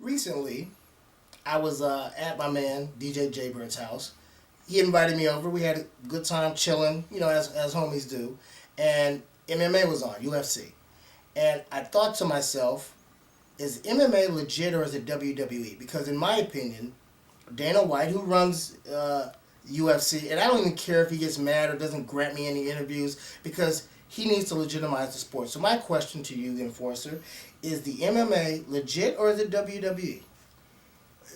recently, I was at my man DJ Jaybird's house. He invited me over. We had a good time chilling, as homies do. And MMA was on, UFC. And I thought to myself, is MMA legit or is it WWE? Because in my opinion, Dana White, who runs UFC, and I don't even care if he gets mad or doesn't grant me any interviews, because he needs to legitimize the sport. So my question to you, the Enforcer, is the MMA legit or is it WWE?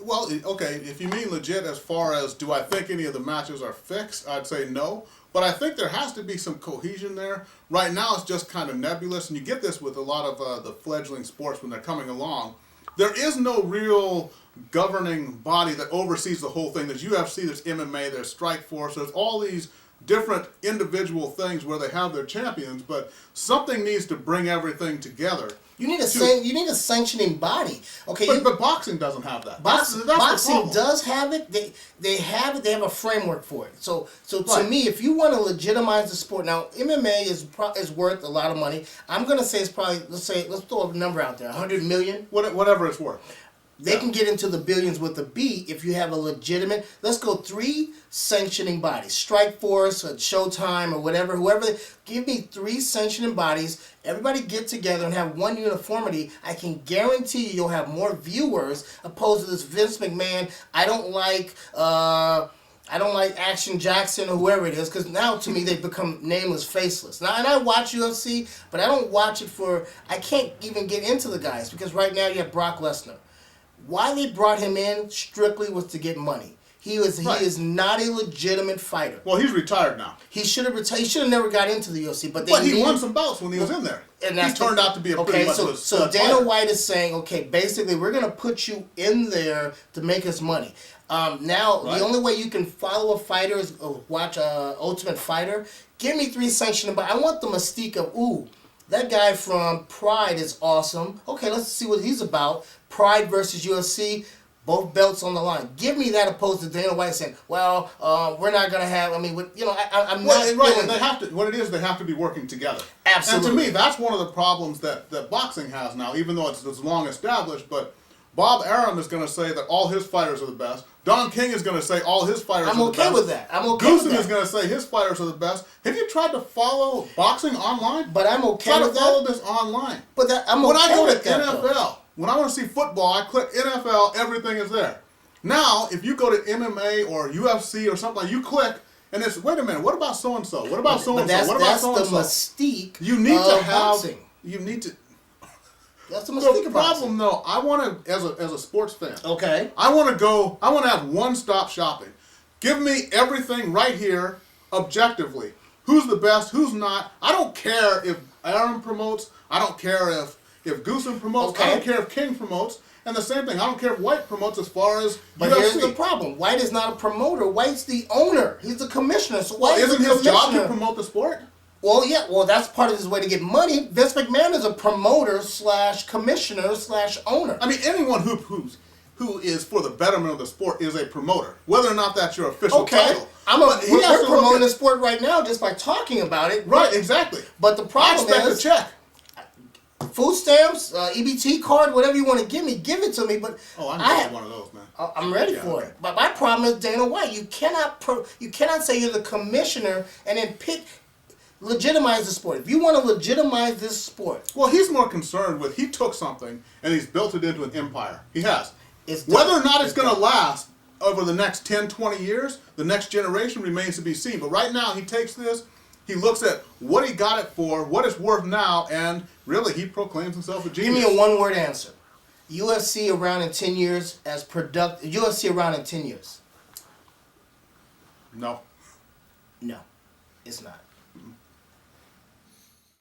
Well, okay, if you mean legit as far as do I think any of the matches are fixed, I'd say no. But I think there has to be some cohesion there. Right now it's just kind of nebulous, and you get this with a lot of the fledgling sports when they're coming along. There is no real governing body that oversees the whole thing. There's UFC, there's MMA, there's Strikeforce, there's all these different individual things where they have their champions, but something needs to bring everything together. You need a sanctioning body. Okay, but boxing doesn't have that. Boxing does have it. They have it. They have a framework for it. So to me, if you want to legitimize the sport, now MMA is worth a lot of money. I'm gonna say it's probably let's throw a number out there, 100 million. Whatever it's worth. They can get into the billions with a B if you have a legitimate. Let's go 3 sanctioning bodies: Strikeforce, or Showtime, or whatever. Whoever, give me 3 sanctioning bodies. Everybody get together and have one uniformity. I can guarantee you'll have more viewers opposed to this Vince McMahon. I don't like Action Jackson or whoever it is, because now to me they've become nameless, faceless. Now, and I watch UFC, but I don't watch it for. I can't even get into the guys because right now you have Brock Lesnar. Why they brought him in strictly was to get money. He is not a legitimate fighter. Well, he's retired now. He should have retired. He should have never got into the UFC. But he won some bouts when he was in there. And he turned out to be a pretty much so Dana White is saying, okay, basically we're going to put you in there to make us money. The only way you can follow a fighter is watch Ultimate Fighter. Give me 3 sanctioning, but I want the mystique of that guy from Pride is awesome. Okay, let's see what he's about. Pride versus UFC, both belts on the line. Give me that opposed to Dana White saying, "Well, we're not gonna have." I mean, I'm not. Right, and they have to. What it is, they have to be working together. Absolutely. And to me, that's one of the problems that boxing has now. Even though it's long established, but Bob Arum is going to say that all his fighters are the best. Don King is going to say all his fighters are the best. I'm okay with that. Goosen is going to say his fighters are the best. Have you tried to follow boxing online? But I'm okay with that. Try to follow this online. But I'm okay with that. When I go to NFL, when I want to see football, I click NFL, everything is there. Now, if you go to MMA or UFC or something, you click, and it's, wait a minute, what about so-and-so? What about so-and-so? What about so-and-so? That's the mystique you need to have, boxing. You need to... That's the mystique The of problem, though, I want to, as a sports fan, okay, I want to have one-stop shopping. Give me everything right here, objectively. Who's the best, who's not. I don't care if Aaron promotes. I don't care if Goosen promotes. Okay. I don't care if King promotes. And the same thing, I don't care if White promotes as far as But UFC. here's the problem. White is not a promoter. White's the owner. He's the commissioner. So White isn't his job to commissioner. promote the sport? Well, yeah. Well, that's part of his way to get money. Vince McMahon is a promoter / commissioner / owner. I mean, anyone who is for the betterment of the sport is a promoter, whether or not that's your official title. We're promoting the sport right now just by talking about it. Right, exactly. But the problem I expect a check. Food stamps, EBT card, whatever you want to give it to me. But I'm getting one of those, man. I'm ready for it. But my problem is Dana White. You cannot say you're the commissioner and then legitimize the sport. If you want to legitimize this sport, well, he's more concerned with he took something and he's built it into an empire. He has. Whether or not it's going to last over the next 10, 20 years, the next generation remains to be seen. But right now, he takes this. He looks at what he got it for, what it's worth now, and really he proclaims himself a genius. Give me a one-word answer. UFC around in 10 years as UFC around in 10 years. No. No, it's not.